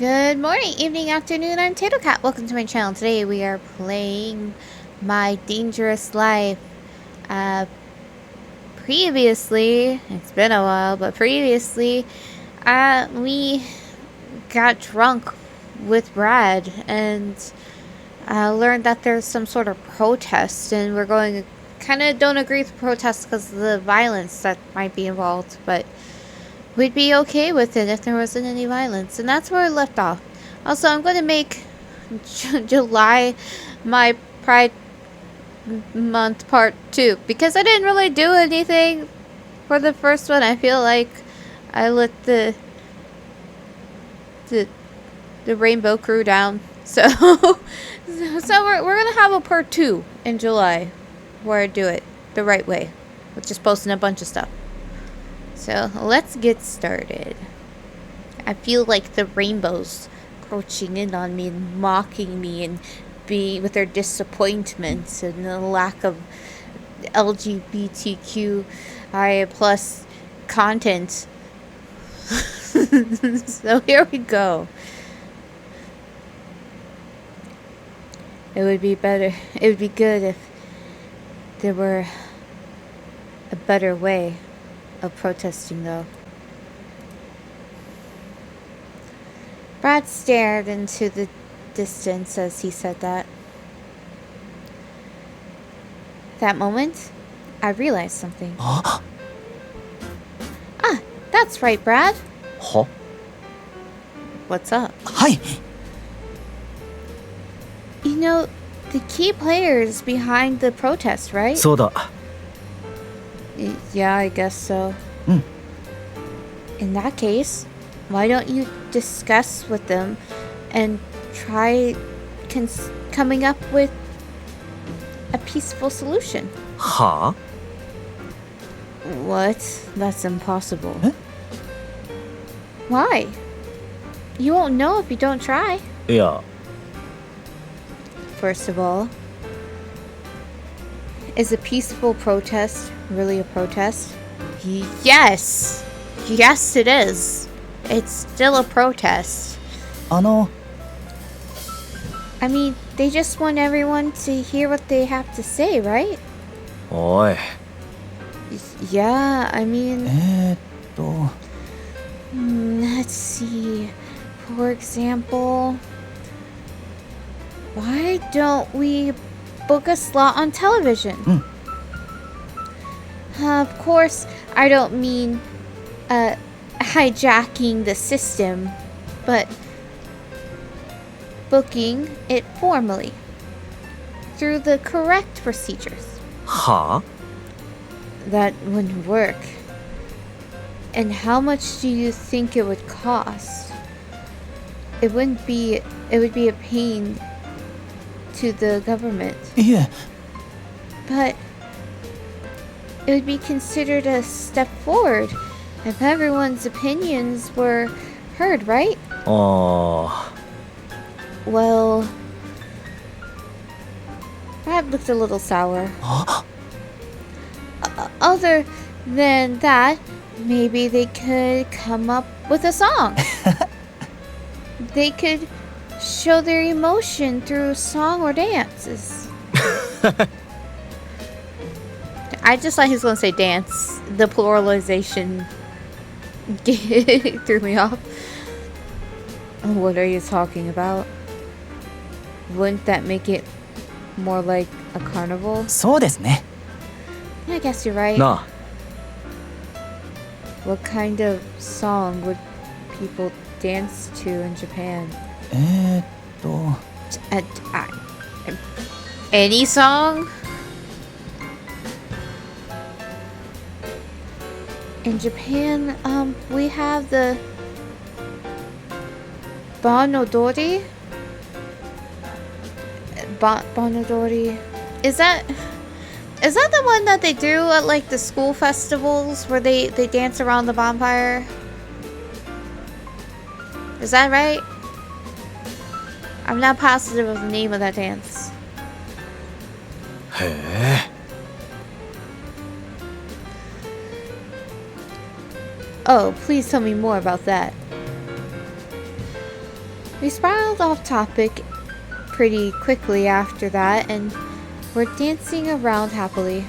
Good morning, evening, afternoon. I'm Tato Cat. Welcome to my channel. Today we are playing My Dangerous Life. Uh, Previously, it's been a while, but previously, we got drunk with Brad and learned that there's some sort of protest, and we're going to kind of don't agree with the protest because of the violence that might be involved, but we'd be okay with it if there wasn't any violence. And that's where I left off. Also, I'm going to make July my Pride Month part 2. Because I didn't really do anything for the first one. I feel like I let the Rainbow Crew down. So, we're going to have a part 2 in July. Where I do it the right way. With just posting a bunch of stuff. So, let's get started. I feel like the rainbows crouching in on me and mocking me and with their disappointment and the lack of LGBTQIA plus content. So here we go. It would be good if there were a better way of protesting, though. Brad stared into the distance as he said that. That moment, I realized something. Huh? That's right, Brad. Huh? What's up? Hi. You know, the key players behind the protest, right? そうだ。 Yeah, I guess so. In that case, why don't you discuss with them and try coming up with a peaceful solution? は What? That's impossible. Eh? Why? You won't know if you don't try. いや、 First of all, is a peaceful protest really a protest? Yes! Yes, it is. It's still a protest. あの、 I mean, they just want everyone to hear what they have to say, right? おい。 Yeah, I mean... let's see. For example... Why don't we book a slot on television? Of course, I don't mean hijacking the system, but booking it formally through the correct procedures. は That wouldn't work. And how much do you think it would cost? It would be a pain to the government. いえ、 But it would be considered a step forward if everyone's opinions were heard, right? あ Well, Brad looked a little sour. あ。 Other than that, maybe they could come up with a song. They could show their emotion through song or dances. I just thought he was going to say dance. The pluralization threw me off. What are you talking about? Wouldn't that make it more like a carnival? そうですね。 I guess you're right. な What kind of song would people dance to in Japan? あ。Any song? In Japan, we have the Bonodori. Bonodori. Is that the one that they do at like the school festivals where they dance around the bonfire? Is that right? I'm not positive of the name of that dance. へえ。 Oh, please tell me more about that. We spiraled off topic pretty quickly after that, and were dancing around happily.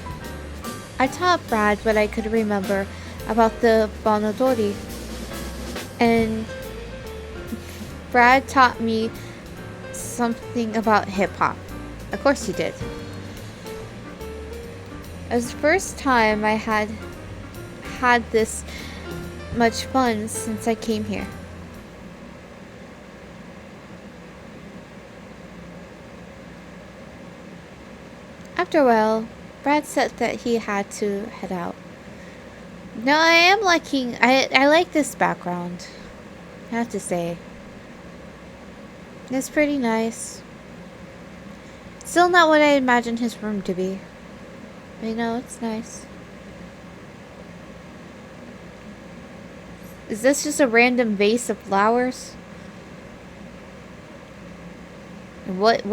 I taught Brad what I could remember about the Bonodori, and Brad taught me something about hip-hop. Of course he did. It was the first time I had this much fun since I came here. After a while, Brad said that he had to head out. No, I like this background. I have to say. It's pretty nice. Still not what I imagined his room to be. But you know, it's nice. Is this just a random vase of flowers? What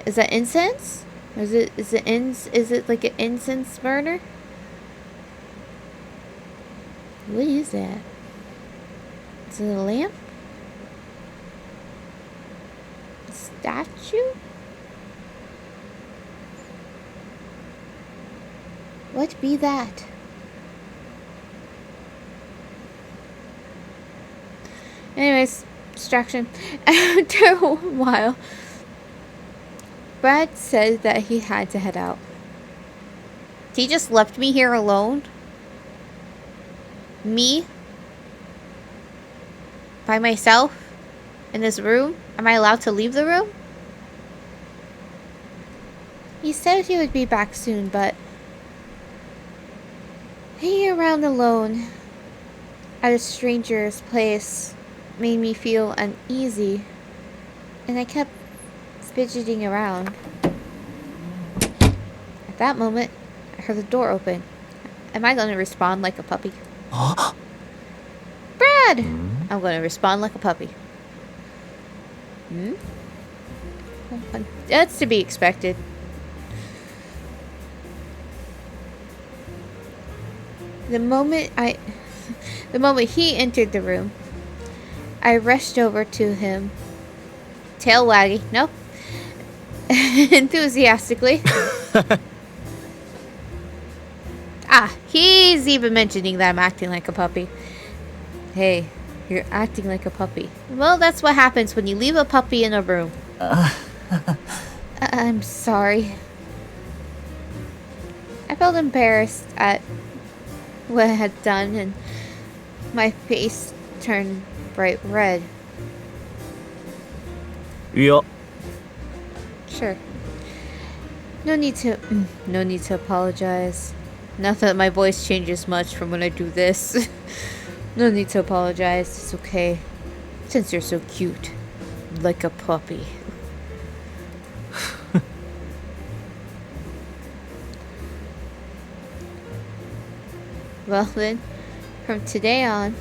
is that, incense? Or is it like an incense burner? What is that? Is it a lamp? A statue? What be that? Anyways, distraction. After a while, Brad said that he had to head out. He just left me here alone? Me? By myself? In this room? Am I allowed to leave the room? He said he would be back soon, but hanging around alone at a stranger's place made me feel uneasy, and I kept fidgeting around. At that moment, I heard the door open. Am I going to respond like a puppy? Brad! I'm going to respond like a puppy. That's to be expected. The moment he entered the room, I rushed over to him, tail wagging, nope, enthusiastically. He's even mentioning that I'm acting like a puppy. Hey, you're acting like a puppy. Well, that's what happens when you leave a puppy in a room. I'm sorry. I felt embarrassed at what I had done, and my face turned bright red. Yeah. Sure. No need to apologize. Not that my voice changes much from when I do this. No need to apologize. It's okay. Since you're so cute. Like a puppy. Well then, from today on,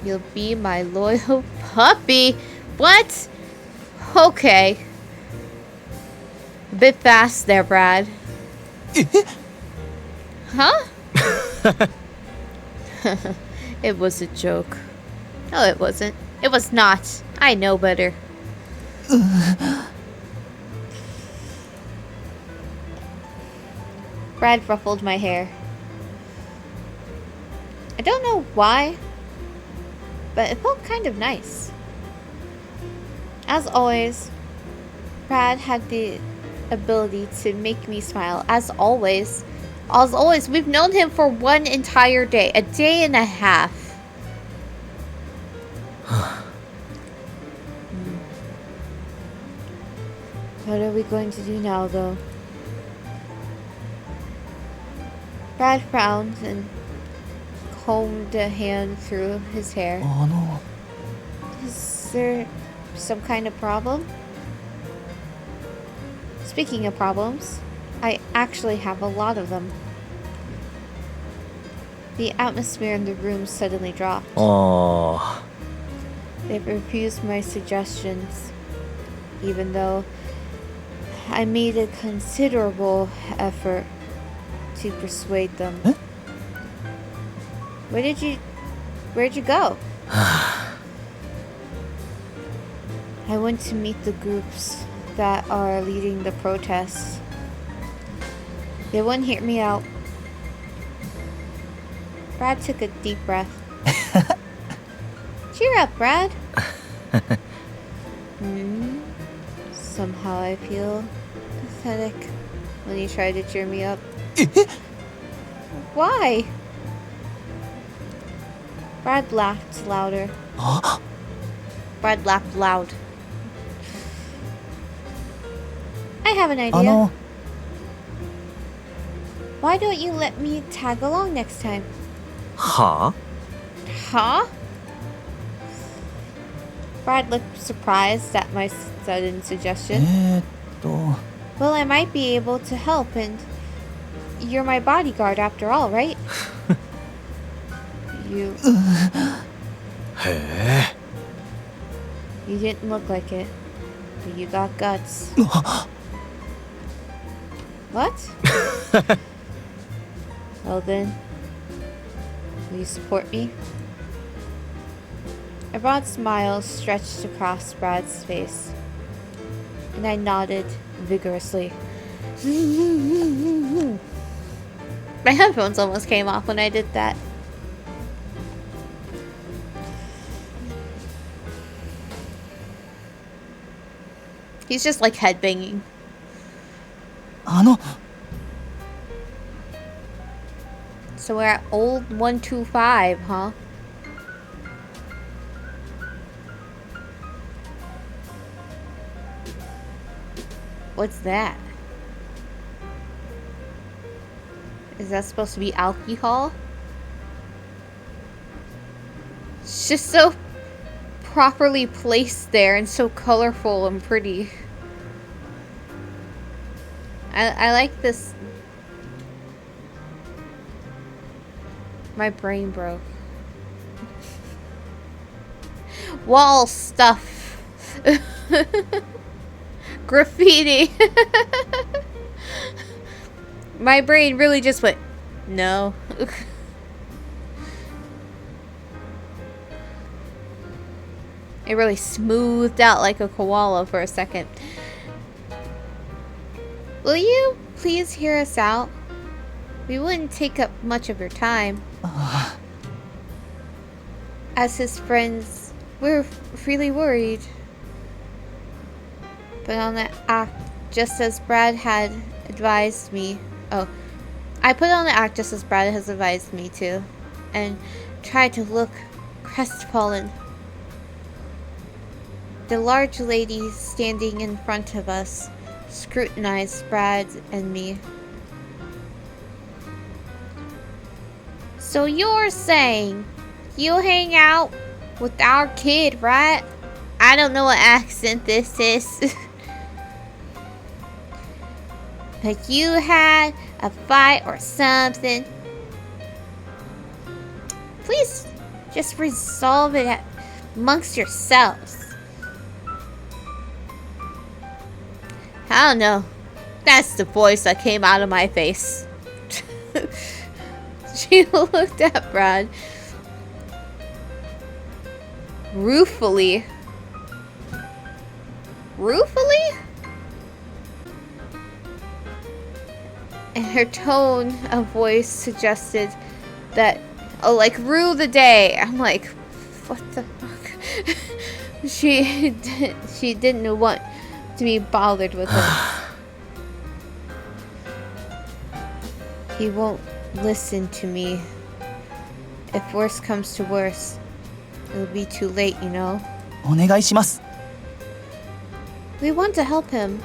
you'll be my loyal puppy. What? Okay. A bit fast there, Brad. Huh? It was a joke. No, it wasn't. It was not. I know better. Brad ruffled my hair. I don't know why, but it felt kind of nice. As always, Brad had the ability to make me smile. As always, we've known him for one entire day. A day and a half. What are we going to do now, though? Brad frowned and combed a hand through his hair. Oh no. Is there some kind of problem? Speaking of problems, I actually have a lot of them. The atmosphere in the room suddenly dropped. Oh. They refused my suggestions, even though I made a considerable effort to persuade them. Huh? Where'd you go? I went to meet the groups that are leading the protests. They wouldn't hear me out. Brad took a deep breath. Cheer up, Brad. Somehow I feel pathetic when you try to cheer me up. Why? Brad laughed louder. Brad laughed loud. I have an idea. Why don't you let me tag along next time? Huh? Huh? Brad looked surprised at my sudden suggestion. Well, I might be able to help, and you're my bodyguard after all, right? You didn't look like it, but you got guts. What? Well then, will you support me? A broad smile stretched across Brad's face, and I nodded vigorously. My headphones almost came off when I did that. He's just like headbanging. So we're at old 125, huh? What's that? Is that supposed to be alcohol? It's just so properly placed there and so colorful and pretty. I like this. My brain broke. Wall stuff. Graffiti. My brain really just went, no. It really smoothed out like a koala for a second. Will you please hear us out? We wouldn't take up much of your time. As his friends, we're really worried. But on the act, just as Brad had advised me. Oh, I put on the act just as Brad has advised me to, and tried to look crestfallen. The large lady standing in front of us scrutinized Brad and me. So you're saying you hang out with our kid, right? I don't know what accent this is. But you had a fight or something. Please just resolve it amongst yourselves. I don't know. That's the voice that came out of my face. She looked at Brad ruefully. Ruefully? And her tone of voice suggested that, oh, like, rue the day. I'm like, what the fuck? She didn't want to be bothered with him. He won't listen to me. If worse comes to worse, it'll be too late, you know. お願いします。 We want to help him.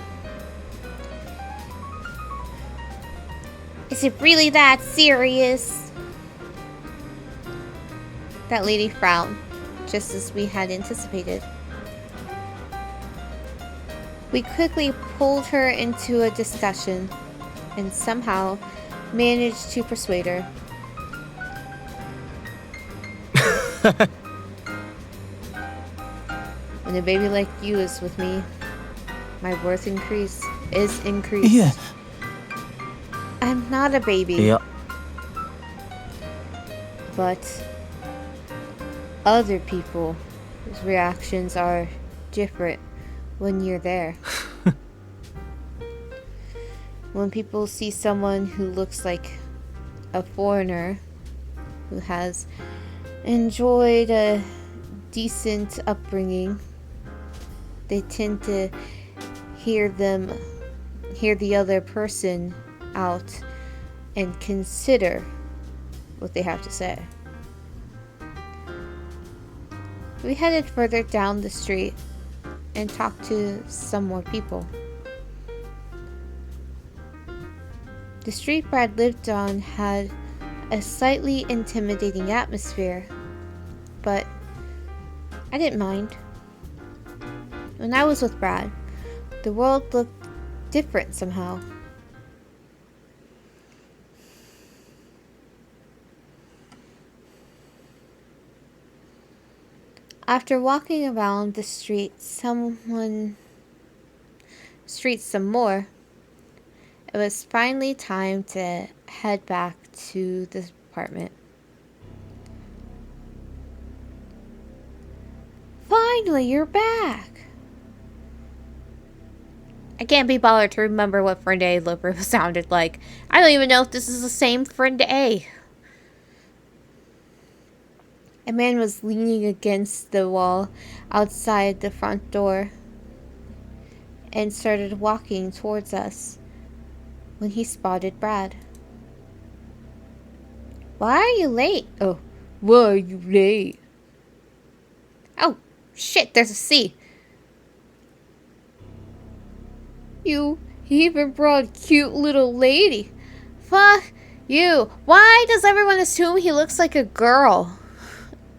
Is it really that serious? That lady frowned, just as we had anticipated. We quickly pulled her into a discussion, and somehow managed to persuade her. When a baby like you is with me, my worth is increased. Yeah. I'm not a baby. Yeah. But other people's reactions are different when you're there. When people see someone who looks like a foreigner, who has enjoyed a decent upbringing, they tend to hear the other person out and consider what they have to say. We headed further down the street and talked to some more people. The street Brad lived on had a slightly intimidating atmosphere, but I didn't mind. When I was with Brad, the world looked different somehow. After walking around the street some more, it was finally time to head back to the apartment. Finally, you're back! I can't be bothered to remember what Friend A sounded like. I don't even know if this is the same Friend A. A man was leaning against the wall outside the front door and started walking towards us when he spotted Brad. Why are you late? Oh, why are you late? Oh, shit, there's a C. You even brought a cute little lady. Fuck you. Why does everyone assume he looks like a girl?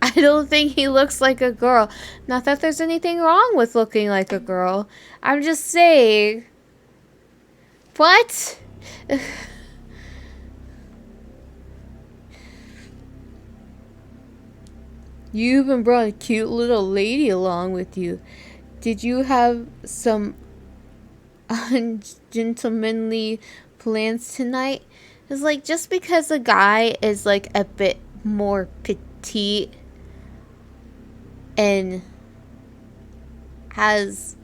I don't think he looks like a girl. Not that there's anything wrong with looking like a girl. I'm just saying. What? You even brought a cute little lady along with you. Did you have some ungentlemanly plans tonight? It's like, just because a guy is like a bit more petite and has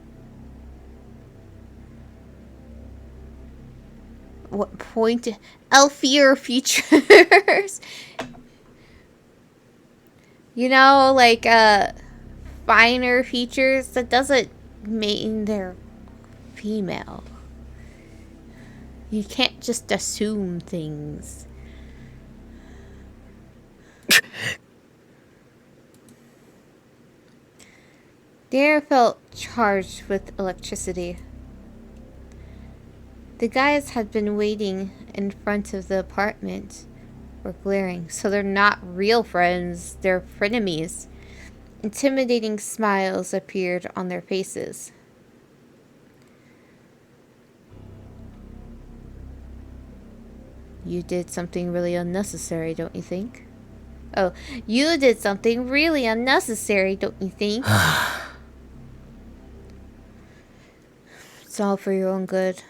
elfier features, you know, like finer features, that doesn't mean they're female. You can't just assume things. The air felt charged with electricity. The guys had been waiting in front of the apartment were glaring, so they're not real friends, they're frenemies. Intimidating smiles appeared on their faces. You did something really unnecessary, don't you think? Oh, you did something really unnecessary, don't you think? It's all for your own good.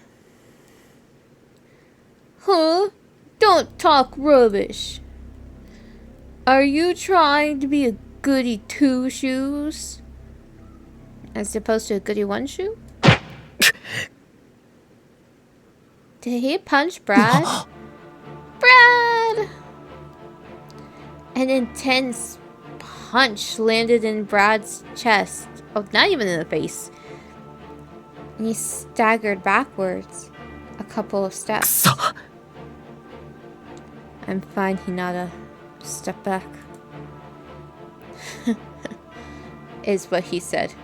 Huh? Don't talk rubbish. Are you trying to be a goody two shoes? As opposed to a goody one shoe? Did he punch Brad? Brad! An intense punch landed in Brad's chest. Oh, not even in the face. And he staggered backwards a couple of steps. I'm fine, Hinata. Step back. Is what he said.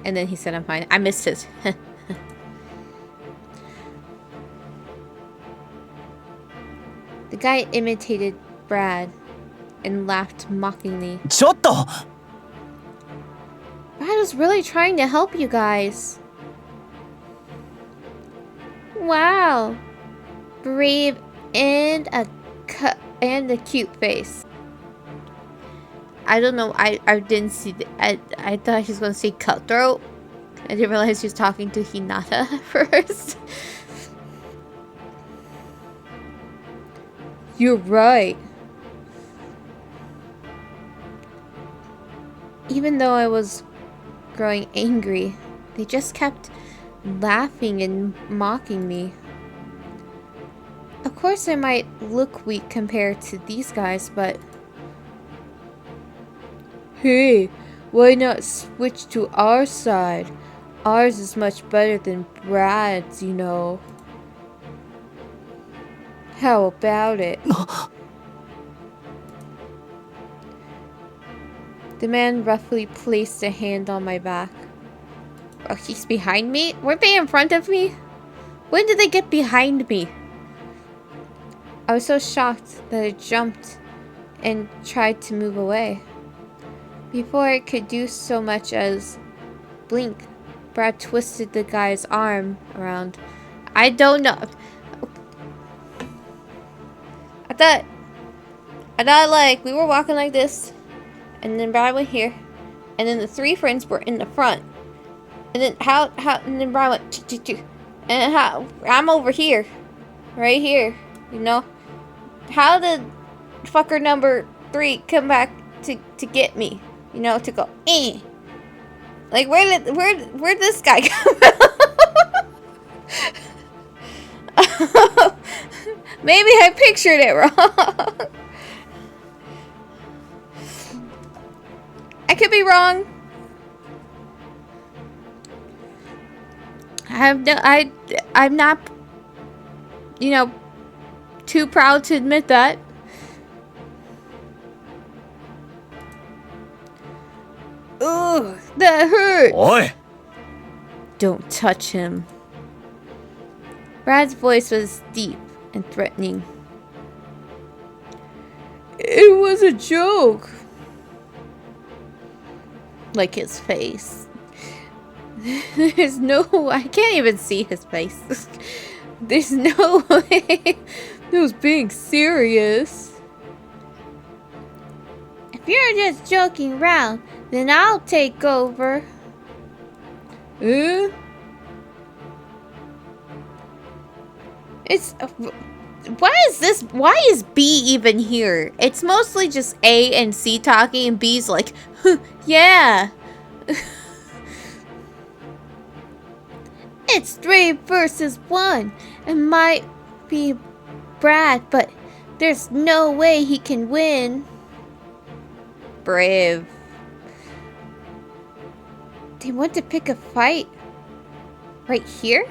And then he said, I'm fine. I missed it. The guy imitated Brad and laughed mockingly. ちょっと Brad was really trying to help you guys. Wow. Brave and a cute face. I don't know. I didn't see. I thought he was going to say cutthroat. I didn't realize he was talking to Hinata first. You're right. Even though I was growing angry, They just kept laughing and mocking me. Of course I might look weak compared to these guys, but... Hey, why not switch to our side? Ours is much better than Brad's, you know. How about it? The man roughly placed a hand on my back. Oh, he's behind me? Weren't they in front of me? When did they get behind me? I was so shocked that I jumped and tried to move away. Before I could do so much as blink, Brad twisted the guy's arm around. I don't know. I thought like we were walking like this, and then Brad went here, and then the three friends were in the front, and then and then Brad went, and how I'm over here, right here, you know. How did fucker number 3 come back to get me, you know, to go eh? Like where'd this guy come from? Maybe I pictured it wrong. I could be wrong. I'm not, you know, too proud to admit that. Ugh, that hurts. Oi! Don't touch him. Brad's voice was deep and threatening. It was a joke. Like his face. There's no... I can't even see his face. There's no way he was being serious. If you're just joking around, then I'll take over. It's... Why is this... Why is B even here? It's mostly just A and C talking, and B's like, yeah. It's 3 versus 1. It might be Brad, but there's no way he can win. Brave. They want to pick a fight right here?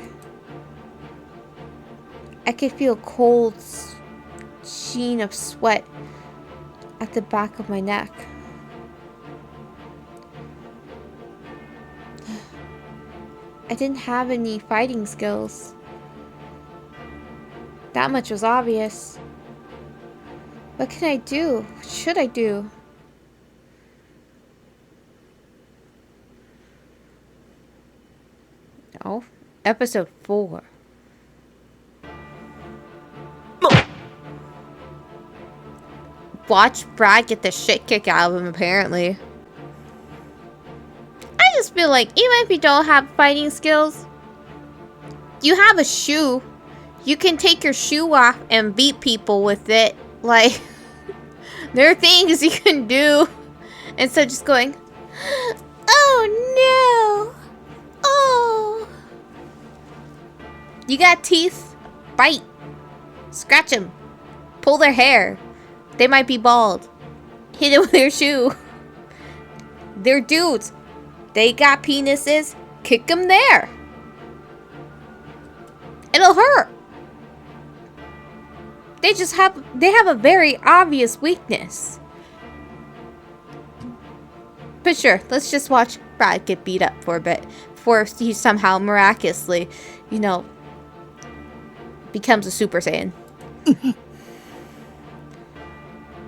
I could feel a cold sheen of sweat at the back of my neck. I didn't have any fighting skills. That much was obvious. What can I do? What should I do? No. Episode 4. Watch Brad get the shit kicked out of him, apparently. I just feel like, even if you don't have fighting skills, you have a shoe. You can take your shoe off and beat people with it. Like, there are things you can do. Instead of just going, oh no. Oh. You got teeth? Bite. Scratch them. Pull their hair. They might be bald. Hit it with their shoe. They're dudes. They got penises. Kick them there. It'll hurt. They have a very obvious weakness. But sure, let's just watch Brad get beat up for a bit before he somehow miraculously, you know, becomes a Super Saiyan.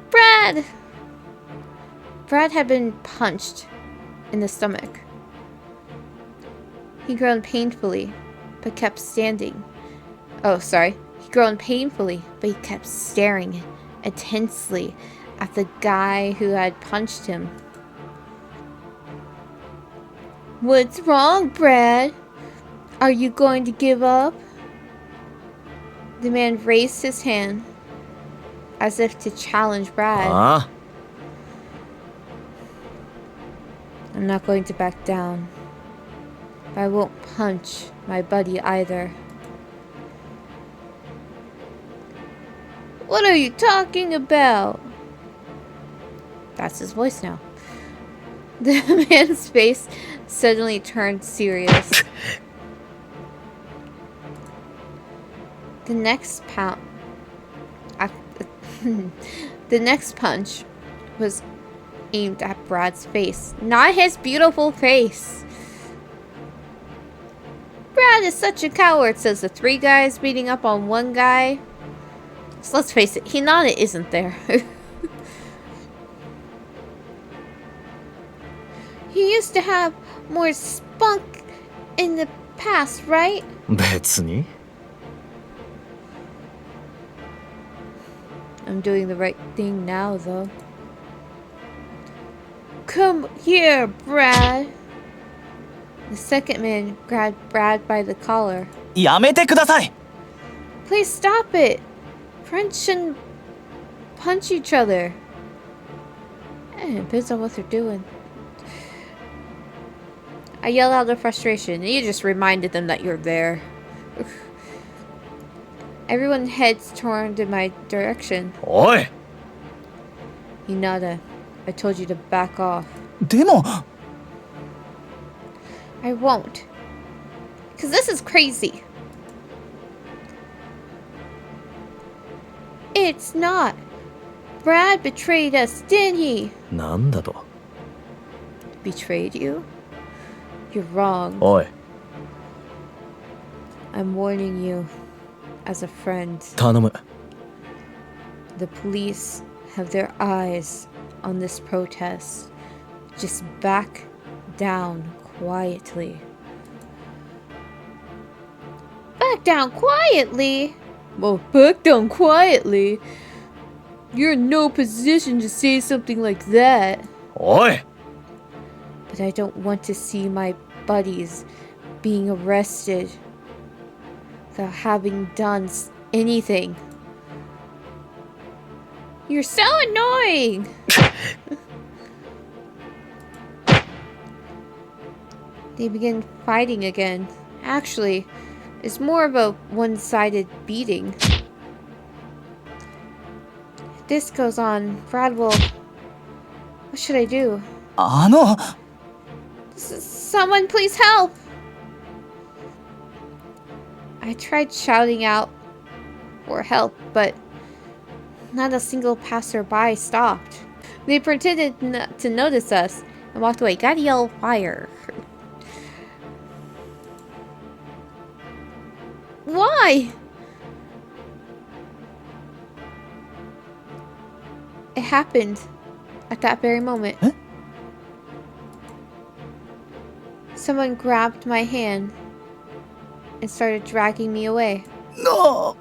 Brad! Brad had been punched in the stomach. He groaned painfully, but kept standing. Oh, sorry. He groaned painfully, but he kept staring intensely at the guy who had punched him. What's wrong, Brad? Are you going to give up? The man raised his hand as if to challenge Brad. I'm not going to back down. But I won't punch my buddy either. What are you talking about? That's his voice now. The man's face suddenly turned serious. The next the next punch was aimed at Brad's face, not his beautiful face. Brad is such a coward, says the three guys beating up on one guy. So let's face it, Hinata isn't there. He used to have more spunk in the past, right? 別に I'm doing the right thing now, though. Come here, Brad. The second man grabbed Brad by the collar. やめてください Please stop it. Friends shouldn't punch each other. It depends on what they're doing. I yelled out of frustration, and you just reminded them that you're there. Everyone's heads turned in my direction. おい Hinata, I told you to back off. でも I won't. Because this is crazy. It's not. Brad betrayed us, didn't he? なんだと Betrayed you? You're wrong. おい I'm warning you as a friend. 頼む The police have their eyes on this protest. Just back down quietly. Back down quietly? Well, back down quietly? You're in no position to say something like that. おい But I don't want to see my buddies being arrested without having done anything. You're so annoying! They begin fighting again. Actually, it's more of a one-sided beating. If this goes on, Brad will... What should I do? あの Someone please help! I tried shouting out for help, but not a single passerby stopped. They pretended not to notice us and walked away. Gotta yell fire. Why? It happened at that very moment. Huh? Someone grabbed my hand and started dragging me away. No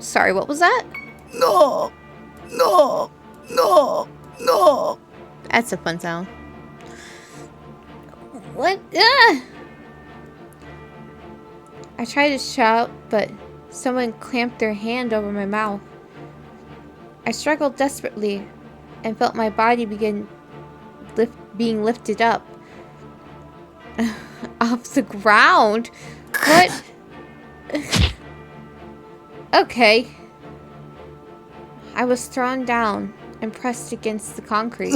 Sorry, what was that? No No No No That's a fun sound. What? Ah! I tried to shout, but someone clamped their hand over my mouth. I struggled desperately and felt my body begin being lifted up off the ground. What? Okay. I was thrown down and pressed against the concrete.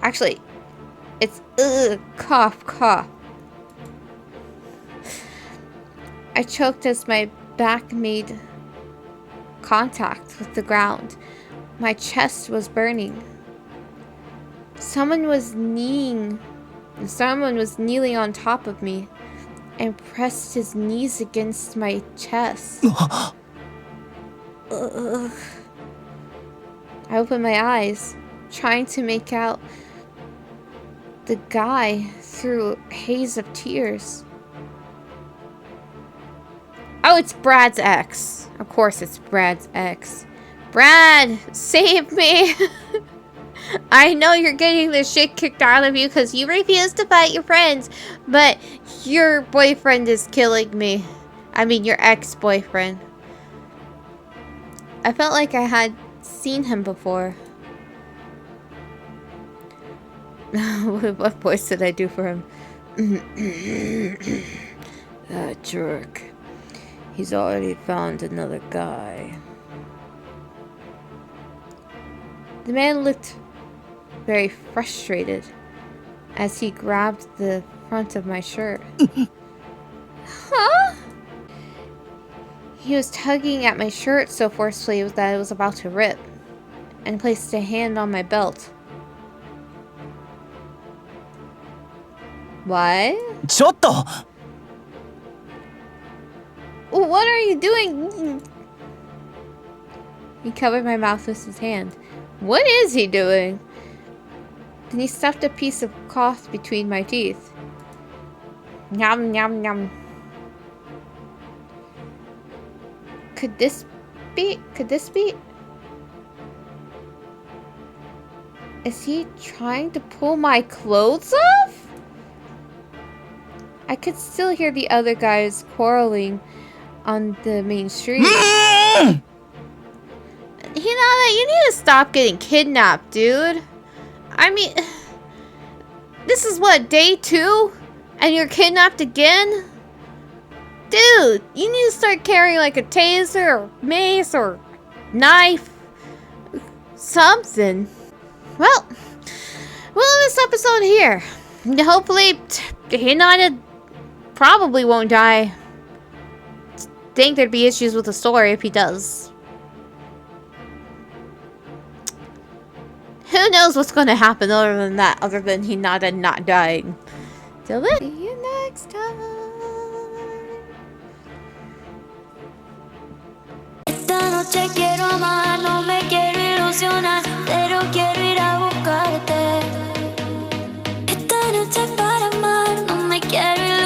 Actually, it's cough, cough. I choked as my back made contact with the ground. My chest was burning. Someone was kneeling on top of me and pressed his knees against my chest. Ugh. I opened my eyes, trying to make out the guy through a haze of tears. Oh, it's Brad's ex. Of course it's Brad's ex. Brad, save me! I know you're getting the shit kicked out of you because you refuse to fight your friends, but your boyfriend is killing me. I mean, your ex-boyfriend. I felt like I had seen him before. What voice did I do for him? That jerk. He's already found another guy. The man looked very frustrated as he grabbed the front of my shirt. Huh? He was tugging at my shirt so forcefully that it was about to rip, and placed a hand on my belt. What? ちょっと What are you doing? He covered my mouth with his hand. What is he doing? Then he stuffed a piece of cloth between my teeth. Yum, yum, yum. Could this be? Is he trying to pull my clothes off? I could still hear the other guys quarreling on the main street. Hinata, you need to stop getting kidnapped, dude. I mean, this is what, day 2? And you're kidnapped again? Dude, you need to start carrying like a taser or mace or knife. Something. Well, we'll end this episode here. Hopefully, Hinata probably won't die. Think there'd be issues with the story if he does. Who knows what's gonna happen other than that, other than Hinata not dying. Till then, see you next time. Esta noche quiero amar, no me quiero ilusionar.